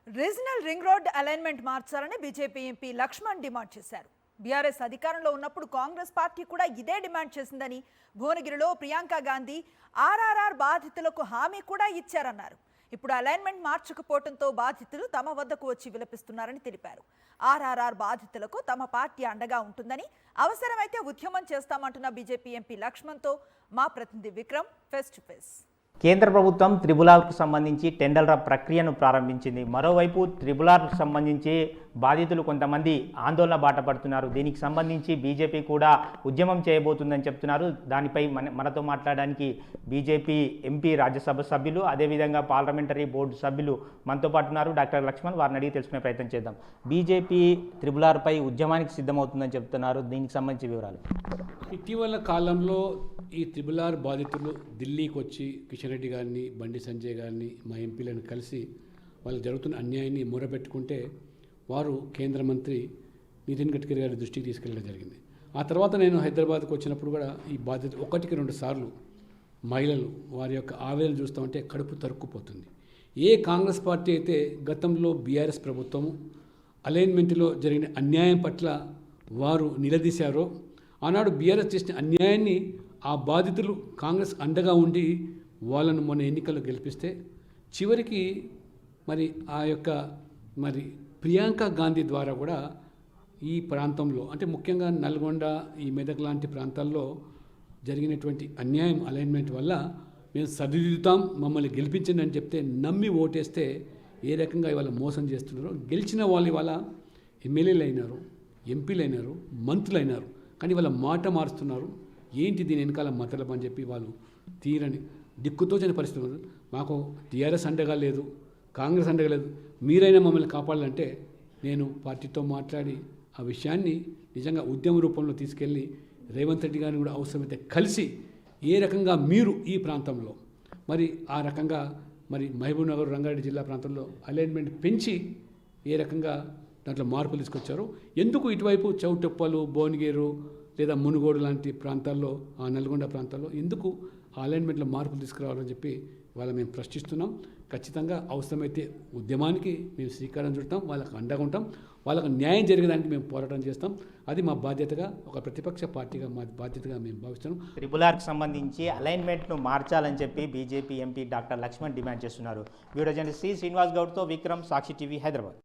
Regional ring road alignment మార్చాలని BJP MP Laxman demand చేశారు. BRS అధికారంలో ఉన్నప్పుడు కాంగ్రెస్ పార్టీ కూడా ఇదే డిమాండ్ చేసిందని, భువనగిరిలో ప్రియాంక గాంధీ ఆర్ఆర్ఆర్ బాధితులకు హామీ కూడా ఇచ్చారన్నారు. ఇప్పుడు అలైన్మెంట్ మార్చకపోవడంతో బాధితులు తమ వద్దకు వచ్చి విలపిస్తున్నారని తెలిపారు. ఆర్ఆర్ఆర్ బాధితులకు తమ పార్టీ అండగా ఉంటుందని, అవసరమైతే ఉద్యమం చేస్తామంటున్న బీజేపీ ఎంపీ లక్ష్మణ్తో మా ప్రతినిధి విక్రమ్ ఫేస్ టు ఫేస్. కేంద్ర ప్రభుత్వం త్రిబులార్కు సంబంధించి టెండర్ల ప్రక్రియను ప్రారంభించింది. మరోవైపు త్రిబులార్కు సంబంధించి బాధితులు కొంతమంది ఆందోళన బాట పడుతున్నారు. దీనికి సంబంధించి బీజేపీ కూడా ఉద్యమం చేయబోతుందని చెప్తున్నారు. దానిపై మనతో మాట్లాడడానికి బీజేపీ ఎంపీ రాజ్యసభ సభ్యులు, అదేవిధంగా పార్లమెంటరీ బోర్డు సభ్యులు మనతో పాటు ఉన్నారు. డాక్టర్ లక్ష్మణ్, వారిని అడిగి తెలుసుకునే ప్రయత్నం చేద్దాం. బీజేపీ త్రిబులార్పై ఉద్యమానికి సిద్ధమవుతుందని చెప్తున్నారు. దీనికి సంబంధించి వివరాలు. ఇటీవల కాలంలో ఈ త్రిబులార్ బాధితులు ఢిల్లీకి వచ్చి కిషన్ రెడ్డి గారిని, బండి సంజయ్ గారిని, మా ఎంపీలను కలిసి వాళ్ళు జరుగుతున్న అన్యాయాన్ని మొరబెట్టుకుంటే వారు కేంద్ర మంత్రి నితిన్ గడ్కరీ గారి దృష్టికి తీసుకెళ్ళడం జరిగింది. ఆ తర్వాత నేను హైదరాబాద్కు వచ్చినప్పుడు కూడా ఈ బాధ్యత 1-2 సార్లు మహిళలు వారి యొక్క ఆవేదన చూస్తూ ఉంటే కడుపు తరుక్కుపోతుంది. ఏ కాంగ్రెస్ పార్టీ అయితే గతంలో బీఆర్ఎస్ ప్రభుత్వము అలైన్మెంట్లో జరిగిన అన్యాయం పట్ల వారు నిలదీశారో, ఆనాడు బీఆర్ఎస్ చేసిన అన్యాయాన్ని ఆ బాధితులు కాంగ్రెస్ అండగా ఉండి వాళ్ళను మొన్న ఎన్నికల్లో గెలిపిస్తే, చివరికి మరి ఆ యొక్క ప్రియాంక గాంధీ ద్వారా కూడా ఈ ప్రాంతంలో, అంటే ముఖ్యంగా నల్గొండ, ఈ మెదక్ లాంటి ప్రాంతాల్లో జరిగినటువంటి అన్యాయం అలైన్మెంట్ వల్ల మేము సరిదిద్దుతాం, మమ్మల్ని గెలిపించండి అని చెప్తే నమ్మి ఓటేస్తే ఏ రకంగా ఇవాళ మోసం చేస్తున్నారో, గెలిచిన వాళ్ళు ఇవాళ ఎమ్మెల్యేలు అయినారు, ఎంపీలు అయినారు, మంత్రులు అయినారు, కానీ వాళ్ళ మాట మారుస్తున్నారు. ఏంటి దీని వెనకాల మతలబ్ అని చెప్పి వాళ్ళు తీరని దిక్కుతోచని పరిస్థితి ఉంది. మాకు టీఆర్ఎస్ అండగా లేదు, కాంగ్రెస్ అండగా లేదు, మీరైనా మమ్మల్ని కాపాడాలంటే నేను పార్టీతో మాట్లాడి ఆ విషయాన్ని నిజంగా ఉద్యమ రూపంలో తీసుకెళ్ళి రేవంత్ రెడ్డి గారిని కూడా అవసరమైతే కలిసి ఏ రకంగా మీరు ఈ ప్రాంతంలో ఆ రకంగా మహబూబ్ నగర్, రంగారెడ్డి జిల్లా ప్రాంతంలో అలైన్మెంట్ పెంచి ఏ రకంగా దాంట్లో మార్పులు తీసుకొచ్చారు, ఎందుకు ఇటువైపు చౌటప్పలు, భువనగిరి లేదా మునుగోడు లాంటి ప్రాంతాల్లో, ఆ నల్గొండ ప్రాంతాల్లో ఎందుకు అలైన్మెంట్లో మార్పులు తీసుకురావాలని చెప్పి వాళ్ళ మేము ప్రశ్నిస్తున్నాం. ఖచ్చితంగా అవసరమైతే ఉద్యమానికి మేము శ్రీకారం చుడతాం, వాళ్ళకు అండగా ఉంటాం, వాళ్ళకు న్యాయం జరిగేదానికి మేము పోరాటం చేస్తాం. అది మా బాధ్యతగా, ఒక ప్రతిపక్ష పార్టీగా మా బాధ్యతగా మేము భావిస్తున్నాం. త్రిబులార్కు సంబంధించి అలైన్మెంట్ను మార్చాలని చెప్పి BJP MP doctor Laxman demand చేస్తున్నారు. వీడియో జర్నలిస్ట్ శ్రీనివాస్ గౌడ్తో విక్రమ్, సాక్షి టీవీ, హైదరాబాద్.